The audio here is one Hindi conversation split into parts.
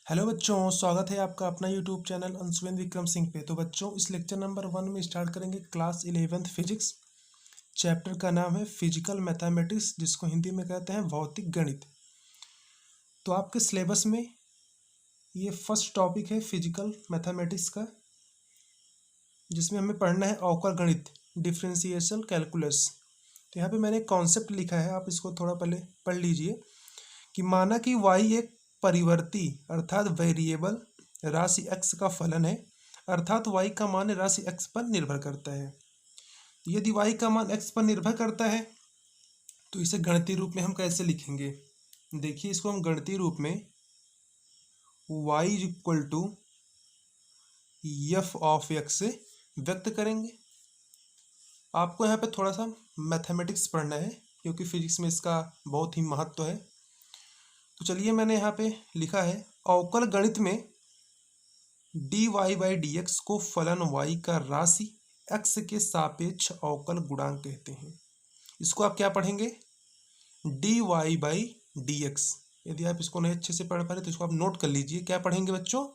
हेलो बच्चों, स्वागत है आपका अपना यूट्यूब चैनल अंशुवेंद्र विक्रम सिंह पे। तो बच्चों, इस लेक्चर नंबर 1 में स्टार्ट करेंगे क्लास 11th फिजिक्स। चैप्टर का नाम है फिजिकल मैथमेटिक्स, जिसको हिंदी में कहते हैं भौतिक गणित। तो आपके सिलेबस में ये फर्स्ट टॉपिक है फिजिकल मैथमेटिक्स का, जिसमें हमें पढ़ना है अवकल गणित, डिफरेंशिएशन कैलकुलस। तो यहाँ पे मैंने एक कॉन्सेप्ट लिखा है, आप इसको थोड़ा पहले पढ़ लीजिए कि माना कि y एक परिवर्ती अर्थात वेरिएबल राशि x का फलन है, अर्थात y का मान राशि x पर निर्भर करता है। यदि y का मान x पर निर्भर करता है तो इसे गणितीय रूप में हम कैसे लिखेंगे? देखिए, इसको हम गणितीय रूप में y is equal to F of X से व्यक्त करेंगे। आपको यहाँ पे थोड़ा सा मैथमेटिक्स पढ़ना है, क्योंकि फिजिक्स में इसका बहुत ही महत्व है। तो चलिए, मैंने यहाँ पे लिखा है अवकल गणित में dy बाई डी एक्स को फलन y का राशि x के सापेक्ष अवकल गुणांक कहते हैं। इसको आप क्या पढ़ेंगे? dy by D x. यदि आप इसको नहीं अच्छे से पढ़ पा रहे तो इसको आप नोट कर लीजिए। क्या पढ़ेंगे बच्चों?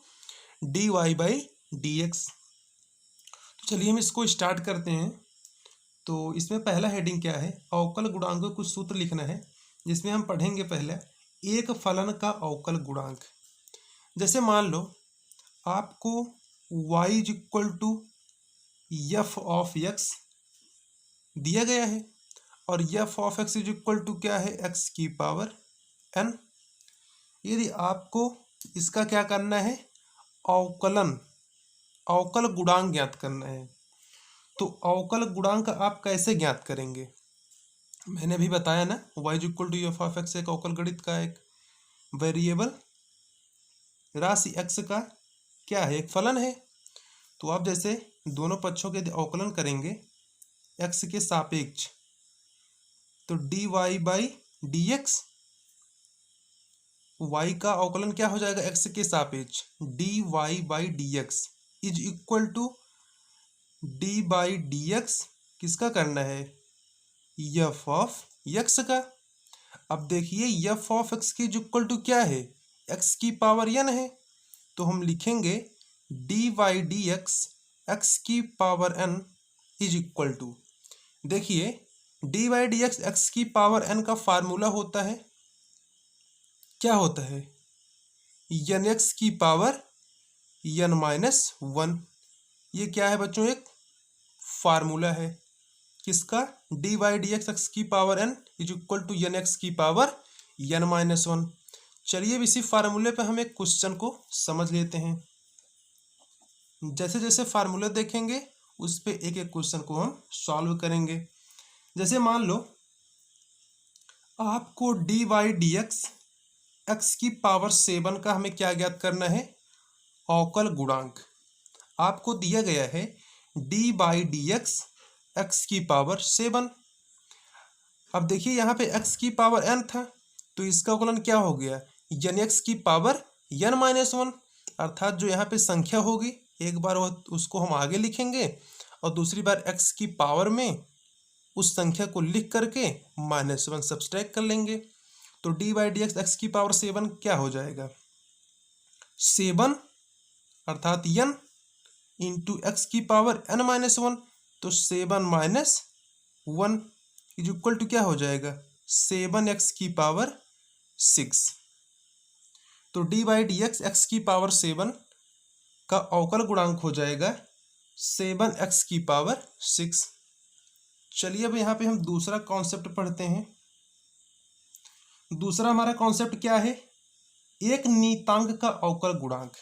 dy by D x. तो चलिए हम इसको स्टार्ट करते हैं। तो इसमें पहला हेडिंग क्या है? अवकल गुणांक का कुछ सूत्र लिखना है, जिसमें हम पढ़ेंगे पहले एक फलन का अवकल गुणांक। जैसे मान लो आपको y is equal to F of X दिया गया है, और F of X is equal to क्या है? एक्स की पावर n। यदि आपको इसका क्या करना है? अवकल गुणांक ज्ञात करना है। तो अवकल गुणांक आप कैसे ज्ञात करेंगे? मैंने अभी बताया ना, y is equal to F of X एक अवकल गणित का एक वेरिएबल राशि x का क्या है? एक फलन है। तो आप जैसे दोनों पक्षों के अवकलन करेंगे x के सापेक्ष, तो dy by D x, y का अवकलन क्या हो जाएगा? x के सापेक्ष dy by D x is equal to D by D X किसका करना है? एफ ऑफ एक्स का। अब देखिए, एफ ऑफ एक्स की इज इक्वल टू क्या है? x की पावर n है। तो हम लिखेंगे d by D x x की power n is equal to, देखिए D by D x x की पावर n का फार्मूला होता है, क्या होता है? एन एक्स की पावर n माइनस 1। ये क्या है बच्चों? एक फार्मूला है किसका? D by D x x की power n is equal to n x की पावर n माइनस 1। चलिए अब इसी फार्मूले पे हम एक क्वेश्चन को समझ लेते हैं। जैसे जैसे फार्मूला देखेंगे उस पे एक एक क्वेश्चन को हम सॉल्व करेंगे। जैसे मान लो आपको D by D x x की पावर 7 का हमें क्या ज्ञात करना है? अवकल गुणांक। आपको दिया गया है D by D x x की पावर 7। अब देखिए यहाँ पे x की पावर n था, तो इसका अवकलन क्या हो गया? एन एक्स की पावर n माइनस 1। अर्थात जो यहाँ पे संख्या होगी, एक बार उसको हम आगे लिखेंगे और दूसरी बार x की पावर में उस संख्या को लिख करके -1 सब्सट्रैक्ट कर लेंगे। तो D by D x x की पावर 7 क्या हो जाएगा? 7 अर्थात n इंटू एक्स की पावर n माइनस 1। तो 7 माइनस 1 इज इक्वल टू क्या हो जाएगा? 7x की पावर 6। तो D by D x x की पावर 7 का अवकल गुणांक हो जाएगा 7x की पावर 6। चलिए अब यहाँ पे हम दूसरा कॉन्सेप्ट पढ़ते हैं। दूसरा हमारा कॉन्सेप्ट क्या है? एक नियतांक का अवकल गुणांक।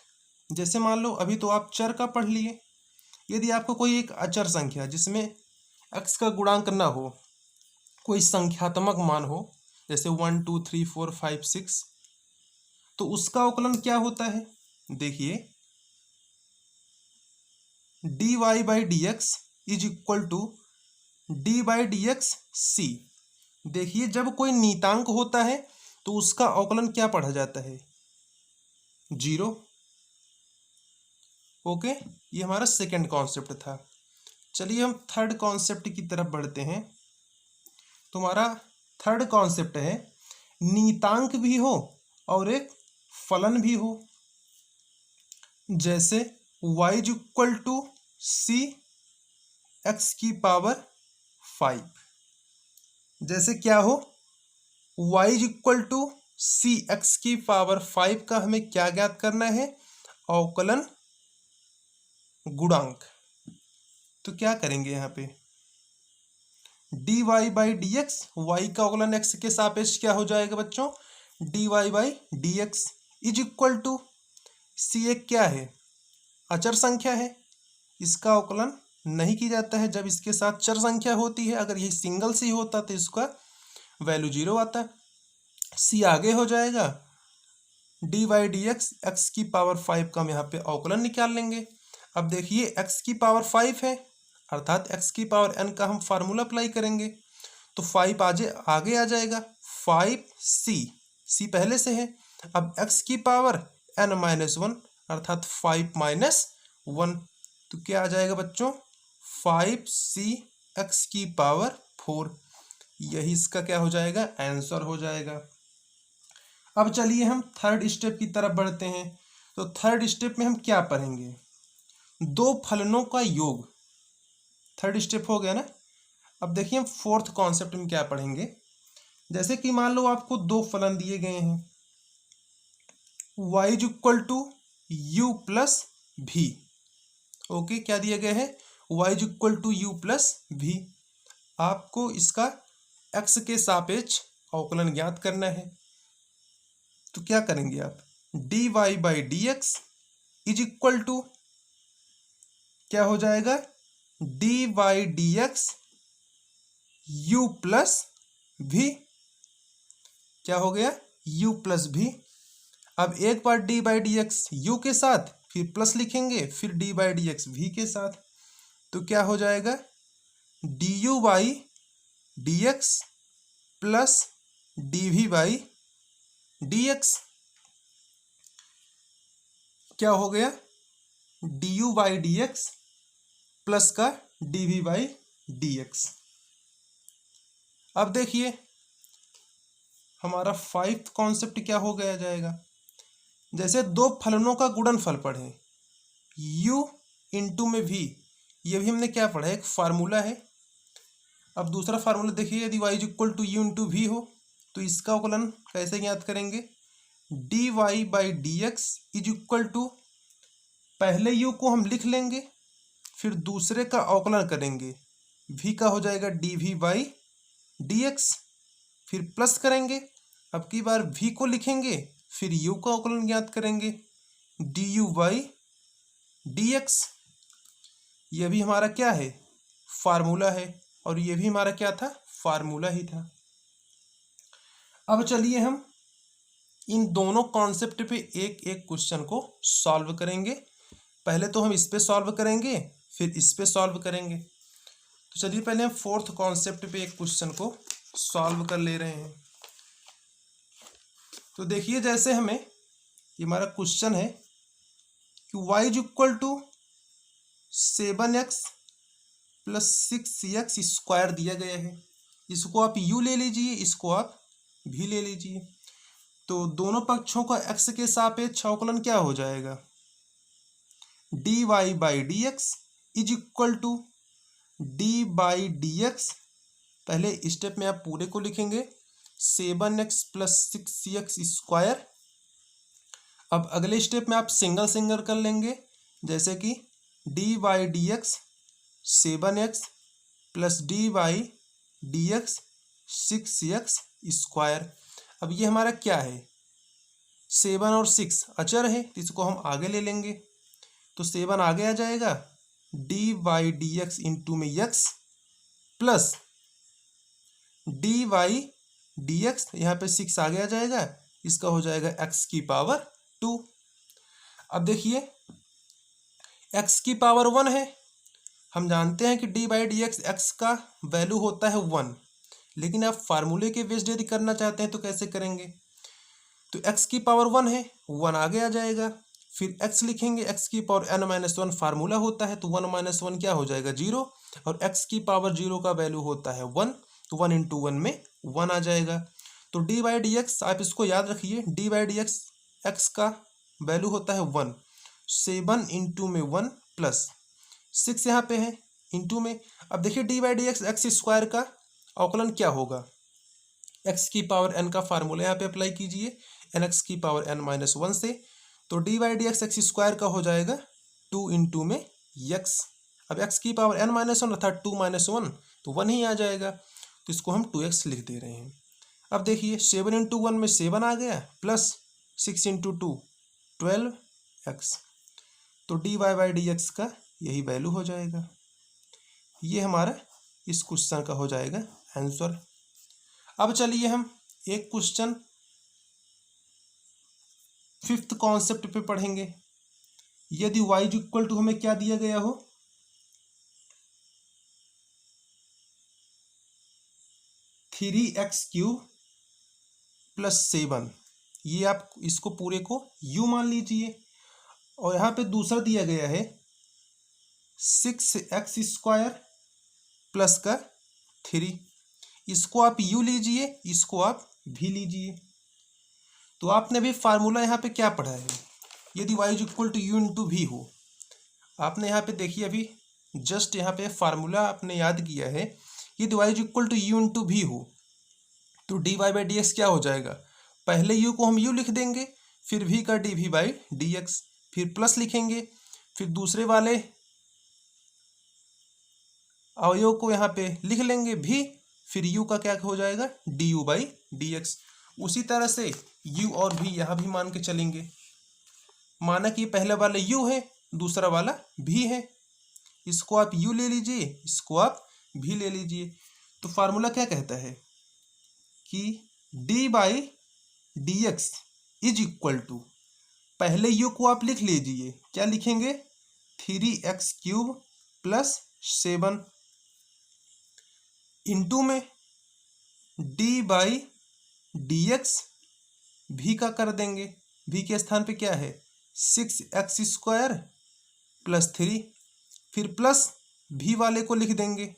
जैसे मान लो अभी तो आप चर का पढ़ लिए, यदि आपको कोई एक अचर संख्या जिसमें x का गुणांक ना हो, कोई संख्यात्मक मान हो, जैसे 1 2 3 4 5 6, तो उसका अवकलन क्या होता है? देखिए D Y by D x is equal to D by D x c. देखिए जब कोई नियतांक होता है तो उसका अवकलन क्या पढ़ा जाता है? 0। ओके, ये हमारा सेकंड कॉन्सेप्ट था। चलिए हम थर्ड कॉन्सेप्ट की तरफ बढ़ते हैं। तुम्हारा थर्ड कॉन्सेप्ट है नियतांक भी हो और एक फलन भी हो। जैसे y is equal to C X की पावर 5। जैसे क्या हो, y is equal to C X की पावर 5 का हमें क्या ज्ञात करना है, अवकलन गुणांक। तो क्या करेंगे यहाँ पे, d Y by D x, y का अवकलन एक्स के सापेक्ष क्या हो जाएगा बच्चों, d Y by D x is equal to c एक क्या है, अचर संख्या है, इसका अवकलन नहीं की जाता है जब इसके साथ चर संख्या होती है। अगर यही सिंगल सी होता तो इसका वैल्यू 0 आता। सी आगे हो जाएगा, D Y D x, x की पावर 5 का हम यहाँ पे अवकलन निकाल लेंगे। अब देखिए एक्स की पावर 5 है, अर्थात एक्स की पावर n का हम फार्मूला अप्लाई करेंगे तो 5 आगे आ जाएगा, 5c, c पहले से है। अब x की पावर n-1 अर्थात 5 माइनस 1, तो क्या आ जाएगा बच्चों, 5c x की पावर 4। यही इसका क्या हो जाएगा, आंसर हो जाएगा। अब चलिए हम थर्ड स्टेप की तरफ बढ़ते हैं। तो थर्ड स्टेप में हम क्या पढ़ेंगे, दो फलनों का योग। थर्ड स्टेप हो गया ना। अब देखिए हम फोर्थ कॉन्सेप्ट में क्या पढ़ेंगे। जैसे कि मान लो आपको दो फलन दिए गए हैं, y is equal to U plus V. Okay, क्या दिए गए हैं, y is equal to U plus V. आपको इसका x के सापेक्ष अवकलन ज्ञात करना है। तो क्या करेंगे आप, d Y by D x is equal to क्या हो जाएगा, D Y D x u plus भी। क्या हो गया, u प्लस भी। अब एक बार d by D x u के साथ, फिर प्लस लिखेंगे, फिर डी बाई डी एक्स भी के साथ। तो क्या हो जाएगा, d u by D x plus d we by D x. क्या हो गया, d u by D x plus का D we by D x. अब देखिए हमारा फाइव्थ कॉन्सेप्ट क्या हो गया जाएगा। जैसे दो फलनों का गुणनफल पढ़े, u इंटू में v, ये भी हमने क्या पढ़ा है, एक फार्मूला है। अब दूसरा फार्मूला देखिए, यदि y is equal to U into V हो तो इसका अवकलन कैसे ज्ञात करेंगे, D Y by D x is equal to, पहले u को हम लिख लेंगे, फिर दूसरे का अवकलन करेंगे, v का हो जाएगा D we by D x, फिर प्लस करेंगे, अब की बार v को लिखेंगे, फिर u का अवकलन ज्ञात करेंगे, D u by D x. यह भी हमारा क्या है, फार्मूला है, और ये भी हमारा क्या था, फार्मूला ही था। अब चलिए हम इन दोनों कॉन्सेप्ट पे एक एक क्वेश्चन को सॉल्व करेंगे। पहले तो हम इस पे सॉल्व करेंगे, फिर इस पे सॉल्व करेंगे। तो चलिए पहले हम फोर्थ कॉन्सेप्ट पे एक क्वेश्चन को सॉल्व कर ले रहे हैं। तो देखिए जैसे हमें ये हमारा क्वेश्चन है कि y is equal to 7x plus 6x square दिया गया है। इसको आप u ले लीजिए, इसको आप v ले लीजिए। तो दोनों पक्षों का x के सापेक्ष अवकलन क्या हो जाएगा, D Y by D x is equal to D by D X. पहले स्टेप में आप पूरे को लिखेंगे, 7x प्लस 6x स्क्वायर। अब अगले स्टेप में आप सिंगल सिंगल कर लेंगे, जैसे कि D by D x 7x plus D by D x 6x square. अब ये हमारा क्या है, 7 और 6 अचर है, तो इसको हम आगे ले लेंगे। तो 7 आगे आ जाएगा, D by D X into में x plus D Y D X, यहाँ पे 6 आगे आ जाएगा, इसका हो जाएगा x की पावर 2। अब देखिए x की पावर 1 है, हम जानते हैं कि D by D x x का वैल्यू होता है 1, लेकिन आप फार्मूले के बेस्ड यदि करना चाहते हैं तो कैसे करेंगे। तो x की पावर 1 है, 1 आगे आ जाएगा, फिर x लिखेंगे, x की पावर n-1 फार्मूला होता है, तो 1 माइनस 1 क्या हो जाएगा 0, और x की पावर 0 का वैल्यू होता है 1, तो 1 इंटू 1 में 1 आ जाएगा। तो डी बाई डी एक्स आप इसको याद रखिए, D by D x x का वैल्यू होता है 1, 7 इंटू में 1 प्लस 6 यहाँ पे है इंटू में। अब देखिए D by D x x square का अवकलन क्या होगा, एक्स की पावर एन का फार्मूला यहाँ पे अप्लाई कीजिए, एन एक्स की पावर एन माइनस 1 से। तो D by D x x square का हो जाएगा 2 इंटू में एक्स। अब एक्स की पावर एन माइनस 1 अर्थात 2 माइनस 1 तो 1 ही आ जाएगा, तो इसको हम 2x लिख दे रहे हैं। अब देखिए 7 इंटू 1 में 7 आ गया प्लस 6 इंटू 2 12x। तो D Y by D X का यही वैल्यू हो जाएगा। ये हमारा इस क्वेश्चन का हो जाएगा आंसर। अब चलिए हम एक क्वेश्चन 5th कॉन्सेप्ट पे पढ़ेंगे। यदि y इक्वल टू हमें क्या दिया गया हो, 3x³ प्लस 7, ये आप इसको पूरे को u मान लीजिए, और यहाँ पे दूसरा दिया गया है 6x² प्लस का 3, इसको आप u लीजिए, इसको आप v लीजिए। तो आपने अभी फार्मूला यहाँ पे क्या पढ़ा है, यदि y equal to u into V हो, आपने यहाँ पे देखिए अभी जस्ट यहाँ पे फार्मूला आपने याद किया है, यदि y equal to u into V हो तो D Y by D x क्या हो जाएगा, पहले u को हम u लिख देंगे, फिर v का D we by D x, फिर प्लस लिखेंगे, फिर दूसरे वाले अवयव को यहाँ पे लिख लेंगे v, फिर u का क्या हो जाएगा d u by D x. उसी तरह से u और v यहाँ भी मान के चलेंगे, माना कि पहले वाला u है, दूसरा वाला v है, इसको आप u ले लीजिए, इसको आप v ले लीजिए। तो फार्मूला क्या कहता है कि d by D x is equal to, पहले u को आप लिख लीजिए, क्या लिखेंगे 3x³ प्लस 7 इंटू में d बाई डी एक्स, भी का कर देंगे, v के स्थान पे क्या है 6x² प्लस 3, फिर प्लस v वाले को लिख देंगे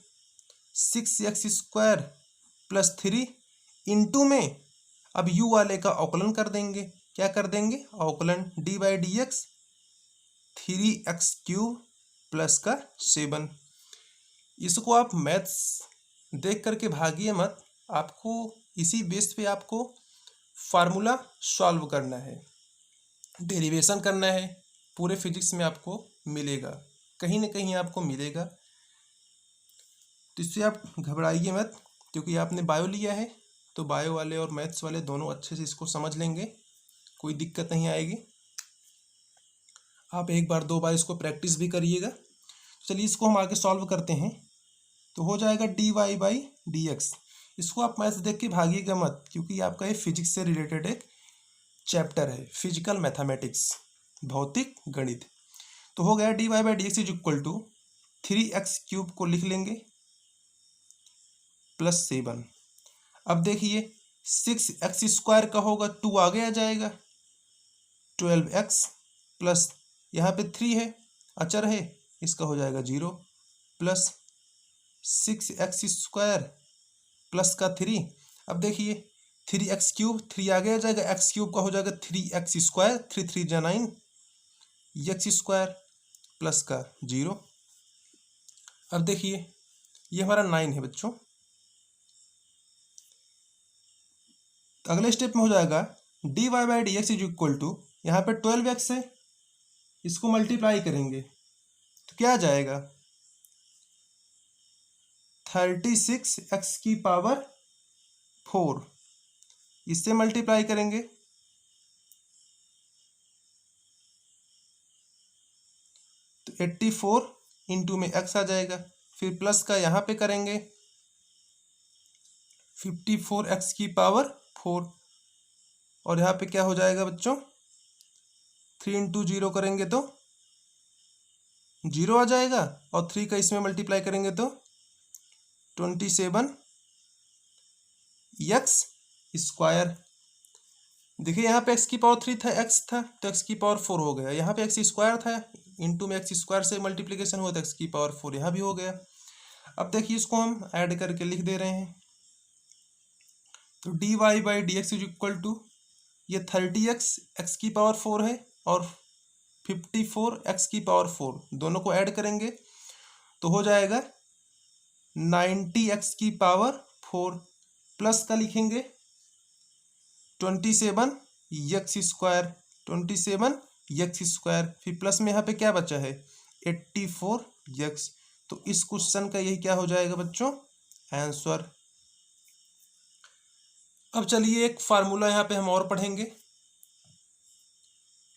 6x² प्लस 3 इंटू में अब u वाले का अवकलन कर देंगे, क्या कर देंगे अवकलन d by D x 3x³ plus का 7। इसको आप मैथ्स देख करके भागिए मत, आपको इसी बेस पे आपको फार्मूला सॉल्व करना है, डेरिवेशन करना है, पूरे फिजिक्स में आपको मिलेगा, कहीं ना कहीं आपको मिलेगा। तो इससे आप घबराइए मत, क्योंकि आपने बायो लिया है तो बायो वाले और मैथ्स वाले दोनों अच्छे से इसको समझ लेंगे, कोई दिक्कत नहीं आएगी। आप एक बार दो बार इसको प्रैक्टिस भी करिएगा। चलिए इसको हम आगे सॉल्व करते हैं। तो हो जाएगा D Y by D X, इसको आप मैथ्स देख के भागिएगा मत, क्योंकि आपका ये फिजिक्स से रिलेटेड एक चैप्टर है, फिजिकल मैथमेटिक्स, भौतिक गणित। तो हो गया D Y by D x is equal to 3x³ को लिख लेंगे प्लस 7। अब देखिए 6x² का होगा 2 आगे आ जाएगा 12x प्लस यहाँ पे 3 है अचर है, इसका हो जाएगा 0 प्लस 6x² प्लस का 3। अब देखिए 3x³ 3 आगे आ जाएगा, x³ का हो जाएगा 3x², 3 3 जा 9, x² प्लस का 0। अब देखिए ये हमारा 9 है बच्चों। तो अगले स्टेप में हो जाएगा D Y by D x is equal to, यहाँ पे 12x है, इसको मल्टीप्लाई करेंगे तो क्या आ जाएगा 36x की पावर 4, इससे मल्टीप्लाई करेंगे तो 84 इंटू में x आ जाएगा, फिर प्लस का यहाँ पे करेंगे 54x की पावर 4, और यहाँ पे क्या हो जाएगा बच्चों 3 इंटू 0 करेंगे तो 0 आ जाएगा, और 3 का इसमें मल्टीप्लाई करेंगे तो 27x²। देखिए यहाँ पे x की पावर 3 था, x था तो x की पावर 4 हो गया, यहाँ पे x² था, इंटू में x² से मल्टीप्लिकेशन हुआ तो x की पावर 4 यहाँ भी हो गया। अब देखिए इसको हम ऐड करके लिख दे रहे हैं, तो D Y by D x is equal to, ये 30x x की पावर 4 है और 54 एक्स की पावर 4, दोनों को ऐड करेंगे तो हो जाएगा 90 एक्स की पावर 4, प्लस का लिखेंगे 27 एक्स स्क्वायर, 27 एक्स स्क्वायर, फिर प्लस में यहाँ पे क्या बचा है 84 एक्स। तो इस क्वेश्चन का यही क्या हो जाएगा बच्चों, आंसर। अब चलिए एक फार्मूला यहाँ पे हम और पढ़ेंगे।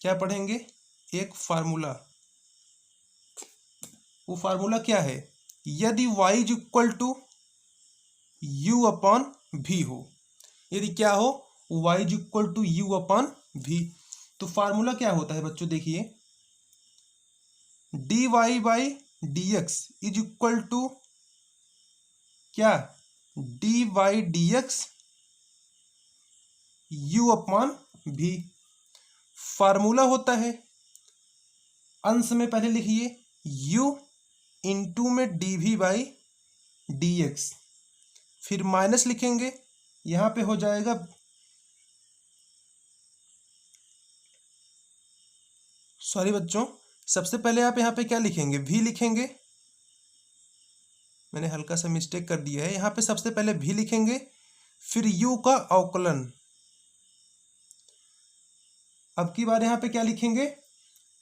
क्या पढ़ेंगे, एक फार्मूला। वो फार्मूला क्या है, यदि y is equal to you upon v हो, यदि क्या हो y is equal to you upon v, तो फार्मूला क्या होता है बच्चों, देखिए dy by D x is equal to क्या, d by D x u upon v. Formula होता है, अंश में पहले लिखिए u इंटू में d we by D x, फिर माइनस लिखेंगे, यहां पे हो जाएगा, सॉरी बच्चों, सबसे पहले आप यहाँ पे क्या लिखेंगे, v लिखेंगे, मैंने हल्का सा मिस्टेक कर दिया है, यहाँ पे सबसे पहले v लिखेंगे, फिर u का अवकलन। अब की बार यहाँ पे क्या लिखेंगे,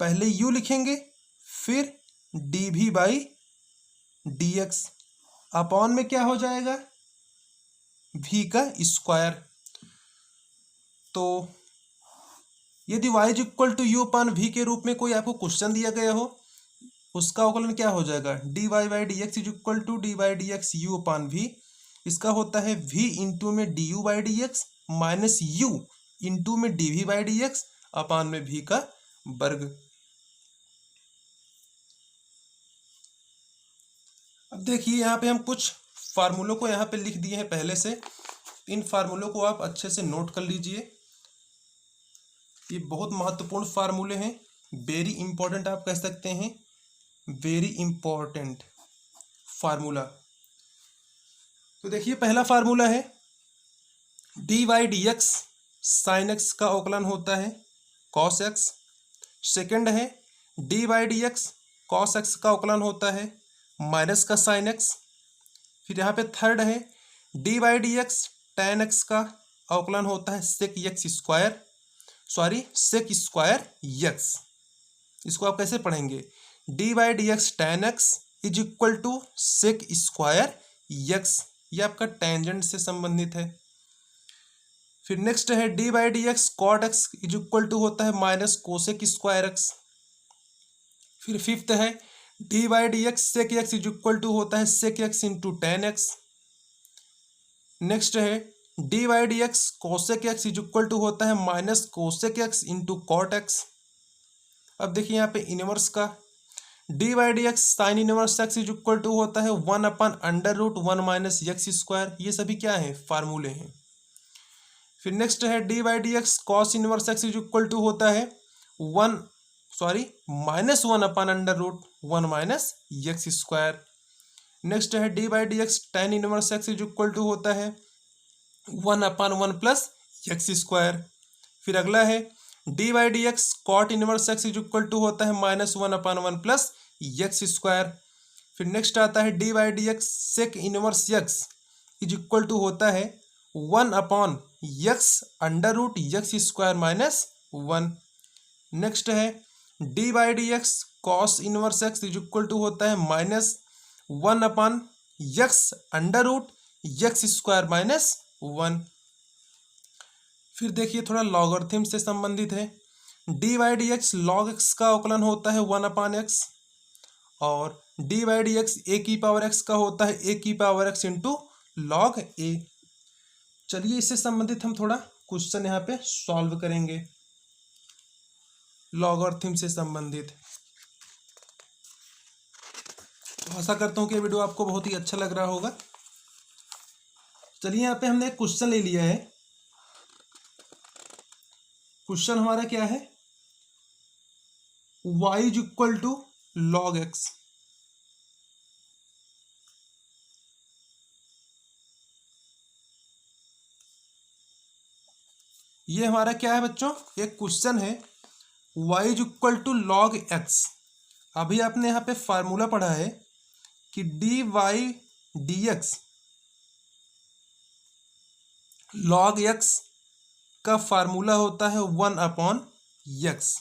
पहले u लिखेंगे, फिर dv बाई dx, अपॉन में क्या हो जाएगा v का स्क्वायर। तो यदि y is equal to you upon v के रूप में कोई आपको क्वेश्चन दिया गया हो, उसका अवकलन क्या हो जाएगा, D Y by D x is equal to D by D x u upon v. इसका होता है v इंटू में d u by D x minus u into में d we by D x upon में v का वर्ग। अब देखिए यहाँ पे हम कुछ फार्मूलों को यहाँ पे लिख दिए हैं पहले से, इन फार्मूलों को आप अच्छे से नोट कर लीजिए। ये बहुत महत्वपूर्ण फार्मूले हैं, वेरी इंपॉर्टेंट आप कह सकते हैं, वेरी इंपॉर्टेंट फार्मूला। तो देखिए पहला फार्मूला है D Y D x sine X का अवकलन होता है कॉस एक्स। सेकेंड है D Y D X cos X का अवकलन होता है माइनस का साइन एक्स। फिर यहाँ पे थर्ड है D Y D X tan X का अवकलन होता है sec X square, sorry sec square X. इसको आप कैसे पढ़ेंगे, D by D X tan X is equal to sec square X, ये आपका टेंजेंट से संबंधित है। फिर नेक्स्ट है D by D X cot X is equal to होता है माइनस कोसेक स्क्वायर एक्स। फिर फिफ्थ है D by D X sec x is equal to होता है sec x into tan x. Next है D by D x cosec x is equal to होता है minus cosec x into cot x. अब देखिए यहाँ पे इनवर्स का, d by D x sine inverse x is equal to होता है 1/√1 माइनस एक्स स्क्वायर। ये सभी क्या है, फार्मूले हैं। फिर नेक्स्ट है D by D X cos inverse x is equal to होता है -1/√1 माइनस एक्स स्क्वायर। नेक्स्ट है D by D X tan inverse x is equal to होता है 1/1 प्लस एक्स स्क्वायर। फिर अगला है D by D X cot inverse x is equal to होता है -1/1 प्लस एक्स स्क्वायर। फिर नेक्स्ट आता है D by D X sec inverse x is equal to होता है 1/x√x स्क्वायर माइनस 1। नेक्स्ट है D by D X cos inverse x is equal to होता है -1/x√x स्क्वायर माइनस 1। फिर देखिए थोड़ा लॉगरिथम से संबंधित है, D by D X log X का अवकलन होता है 1/x, और D by D x a की पावर एक्स का होता है ए की पावर एक्स इंटू लॉग ए। चलिए इससे संबंधित हम थोड़ा क्वेश्चन यहाँ पे सॉल्व करेंगे लॉगरिथम से संबंधित। तो आशा करता हूँ कि वीडियो आपको बहुत ही अच्छा लग रहा होगा। चलिए यहाँ पे हमने एक क्वेश्चन ले लिया है। क्वेश्चन हमारा क्या है, y is equal to log X. ये हमारा क्या है बच्चों, एक क्वेश्चन है Y is equal to log X. अभी आपने यहाँ पे फार्मूला पढ़ा है कि D Y D X log X का फार्मूला होता है 1/x।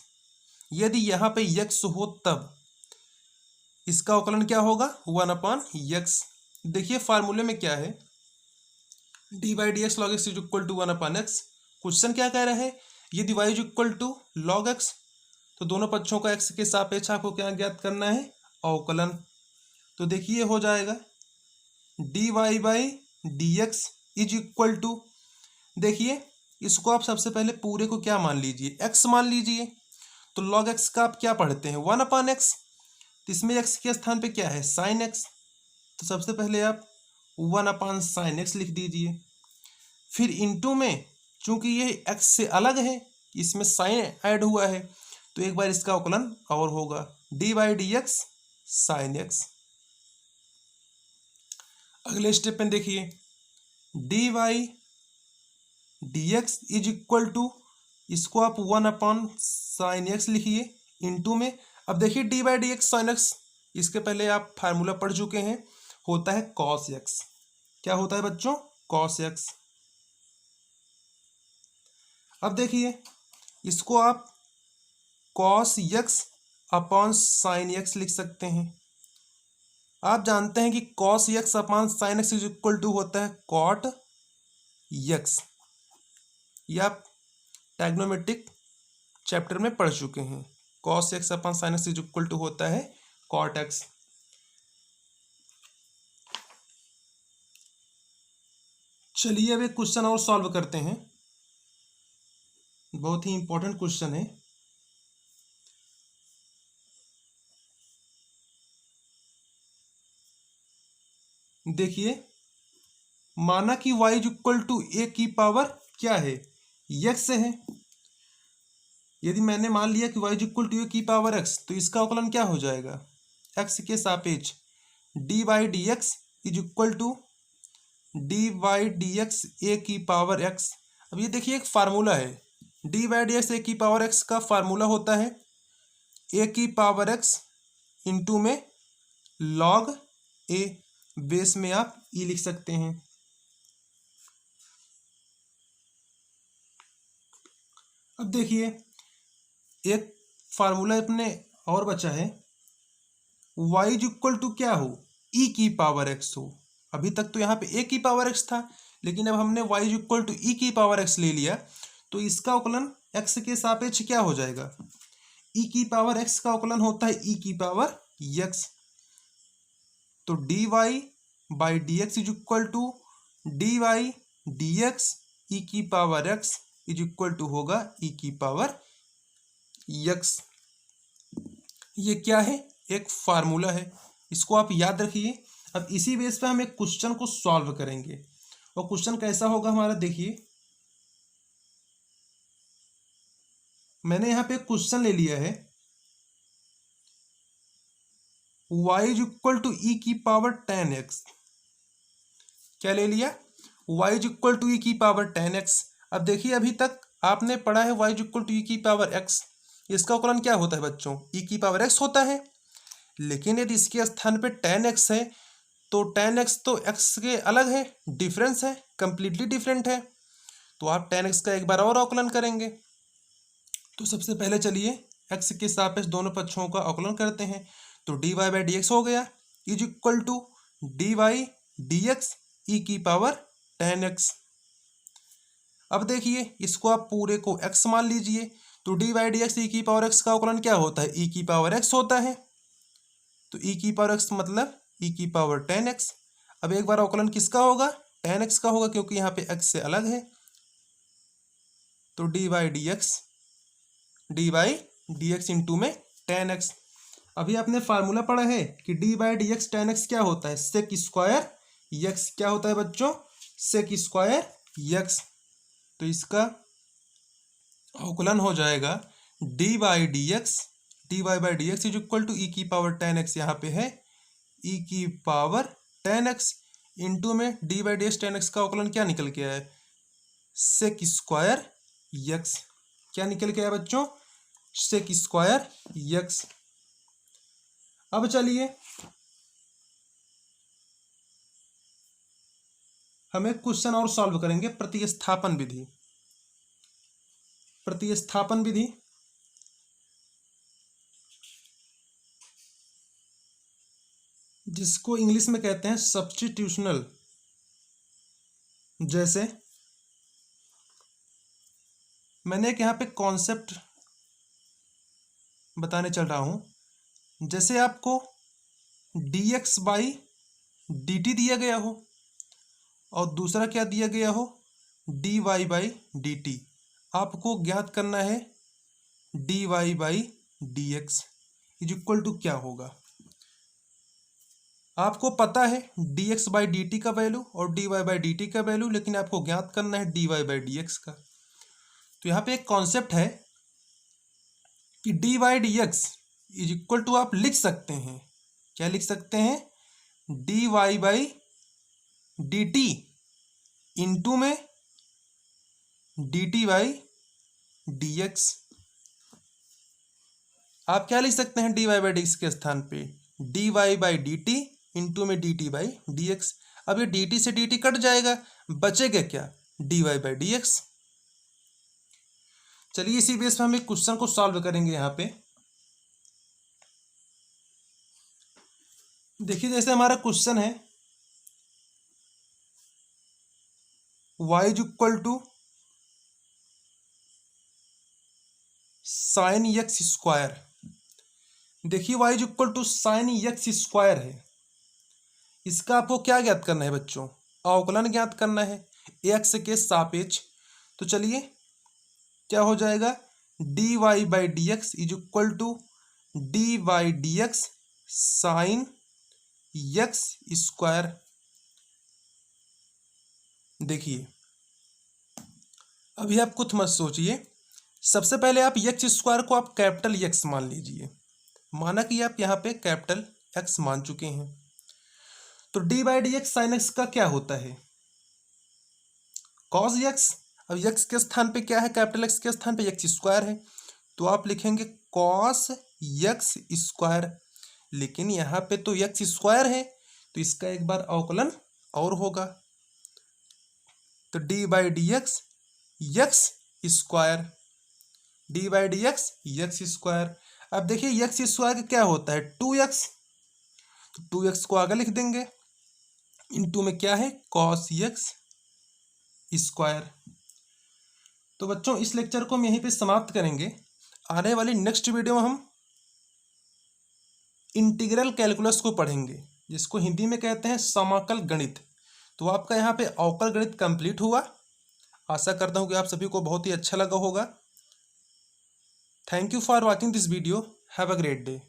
यदि यहाँ पे x हो तब इसका अवकलन क्या होगा 1/x। देखिए फार्मूले में क्या है, D by D X log X is equal to 1/x। Question क्या कह रहा है, यदि y is equal to log X तो दोनों पक्षों का x के सापेक्ष आपको क्या ज्ञात करना है, अवकलन। तो देखिए हो जाएगा D Y by D x is equal to, देखिए इसको आप सबसे पहले पूरे को क्या मान लीजिए, x मान लीजिए। तो log x का आप क्या पढ़ते हैं 1/x, तो इसमें x के स्थान पे क्या है sin x। तो सबसे पहले आप 1/sin x लिख दीजिए। फिर इंटू में चूंकि ये x से अलग है, इसमें sin ऐड हुआ है, तो एक बार इसका अवकलन और होगा D by D x sine X. अगले स्टेप में देखिए D Y D x is equal to, इसको आप 1/sin x लिखिए इंटू में। अब देखिए D by D x sine X, इसके पहले आप फार्मूला पढ़ चुके हैं, होता है cos x। क्या होता है बच्चों, cos x। अब देखिए इसको आप cos x upon sin x लिख सकते हैं। आप जानते हैं कि cos x upon sin x is equal to होता है cot x। ये आप ट्रिग्नोमेट्रिक चैप्टर में पढ़ चुके हैं। cos x upon sin x is equal to होता है cot x। चलिए अब एक क्वेश्चन और सॉल्व करते हैं, बहुत ही इंपॉर्टेंट क्वेश्चन है। देखिए माना कि y इज इक्वल टू ए की पावर क्या है, x है। यदि मैंने मान लिया कि y इज इक्वल टू ए की पावर x, तो इसका अवकलन क्या हो जाएगा, x के सापेक्ष d by D x is equal to D by D x a की पावर x। अब ये देखिए एक फार्मूला है, D by D x a की पावर x का फार्मूला होता है ए की पावर x इंटू में लॉग ए, बेस में आप ई लिख सकते हैं। अब देखिए एक फार्मूला अपने और बचा है, y इज इक्वल टू क्या हो, e की पावर x हो। अभी तक तो यहाँ पे a की पावर x था, लेकिन अब हमने y is equal to e की पावर x ले लिया, तो इसका अवकलन x के सापेक्ष क्या हो जाएगा, e की पावर x का अवकलन होता है e की पावर x। तो D Y by D x is equal to d Y D x e की power x is equal to होगा e की पावर x। ये क्या है, एक फार्मूला है, इसको आप याद रखिए। अब इसी बेस पे हम एक क्वेश्चन को सॉल्व करेंगे, और क्वेश्चन कैसा होगा हमारा, देखिए मैंने यहाँ पे एक क्वेश्चन ले लिया है, y is equal to e की पावर 10x। क्या ले लिया, y is equal to e की पावर 10x। अब देखिए अभी तक आपने पढ़ा है y is equal to e की पावर x, इसका अवकलन क्या होता है बच्चों, e की पावर x होता है। लेकिन यदि इसके स्थान पे 10x है, तो 10x तो x के अलग है, डिफरेंस है, कंप्लीटली डिफरेंट है, तो आप 10x का एक बार और अवकलन करेंगे। तो सबसे पहले चलिए x के सापेक्ष दोनों पक्षों का अवकलन करते हैं। तो D Y by D x हो गया is equal to d Y D x e की पावर 10x। अब देखिए इसको आप पूरे को x मान लीजिए, तो D Y D x e की पावर x का अवकलन क्या होता है, e की पावर x होता है। तो e की पावर x मतलब e की पावर 10x। अब एक बार अवकलन किसका होगा, 10x का होगा, क्योंकि यहाँ पे x से अलग है। तो D Y D X into में 10x। अभी आपने फार्मूला पढ़ा है कि D by D x 10x क्या होता है, सेक स्क्वायर x। क्या होता है बच्चों, सेक स्क्वायर x। तो इसका अवकलन हो जाएगा D Y by D x is equal to e की पावर 10x, यहाँ पे है ई की पावर 10x इंटू में d by D x 10x का अवकलन क्या निकल के आया है, सेक स्क्वायर x। क्या निकल के आया बच्चों, सेक स्क्वायर यक्स। अब चलिए हम एक क्वेश्चन और सॉल्व करेंगे, प्रतिस्थापन विधि। प्रतिस्थापन विधि जिसको इंग्लिश में कहते हैं सब्स्टिट्यूशनल। जैसे मैंने एक यहाँ पे कॉन्सेप्ट बताने चल रहा हूं। जैसे आपको dx बाई dt दिया गया हो और दूसरा क्या दिया गया हो, dy बाई dt। आपको ज्ञात करना है dy by dx is equal to क्या होगा। आपको पता है dx बाई dt का वैल्यू और dy बाई dt का वैल्यू, लेकिन आपको ज्ञात करना है dy बाई dx का। तो यहाँ पे एक कॉन्सेप्ट है कि dy by dx is equal to आप लिख सकते हैं, क्या लिख सकते हैं, dy बाई dt इंटू में dt बाई dx। आप क्या लिख सकते हैं dy बाई dx के स्थान पे, dy बाई dt इंटू में dt बाई dx। अब ये dt से dt कट जाएगा, बचेगा क्या, dy बाई dx। चलिए इसी बेस पे हम एक क्वेश्चन को सॉल्व करेंगे। यहाँ पे देखिए, जैसे हमारा क्वेश्चन है y is equal to sine x square. देखिए y is equal to sine x square है। इसका आपको क्या ज्ञात करना है बच्चों, अवकलन ज्ञात करना है x के सापेक्ष। तो चलिए क्या हो जाएगा, dy by dx is equal to dy by dx sine x square. देखिए अभी आप कुछ मत सोचिए, सबसे पहले आप यक्स स्क्वायर को आप कैपिटल यक्स मान लीजिए। माना कि आप यहाँ पे कैपिटल एक्स मान चुके हैं। तो D by D x sine X का क्या होता है, कॉस यक्स। अब यक्स के स्थान पे क्या है, कैपिटल एक्स के स्थान पे यक्स स्क्वायर है, तो आप लिखेंगे कॉस यक्स स्क्वायर। लेकिन यहाँ पे तो यक्स स्क्वायर है, तो इसका एक बार अवकलन और होगा, तो D by D x x square, D by D x x square. अब देखिए यक्स स्क्वायर का क्या होता है, 2x, तो 2x को आगे लिख देंगे, इनटू में क्या है, कॉस यक्स स्क्वायर। तो बच्चों इस लेक्चर को हम यहीं पे समाप्त करेंगे। आने वाली नेक्स्ट वीडियो में हम इंटीग्रल कैलकुलस को पढ़ेंगे, जिसको हिंदी में कहते हैं समाकल गणित। तो आपका यहाँ पे अवकल गणित कंप्लीट हुआ। आशा करता हूँ कि आप सभी को बहुत ही अच्छा लगा होगा। Thank you for watching this video. Have a great day.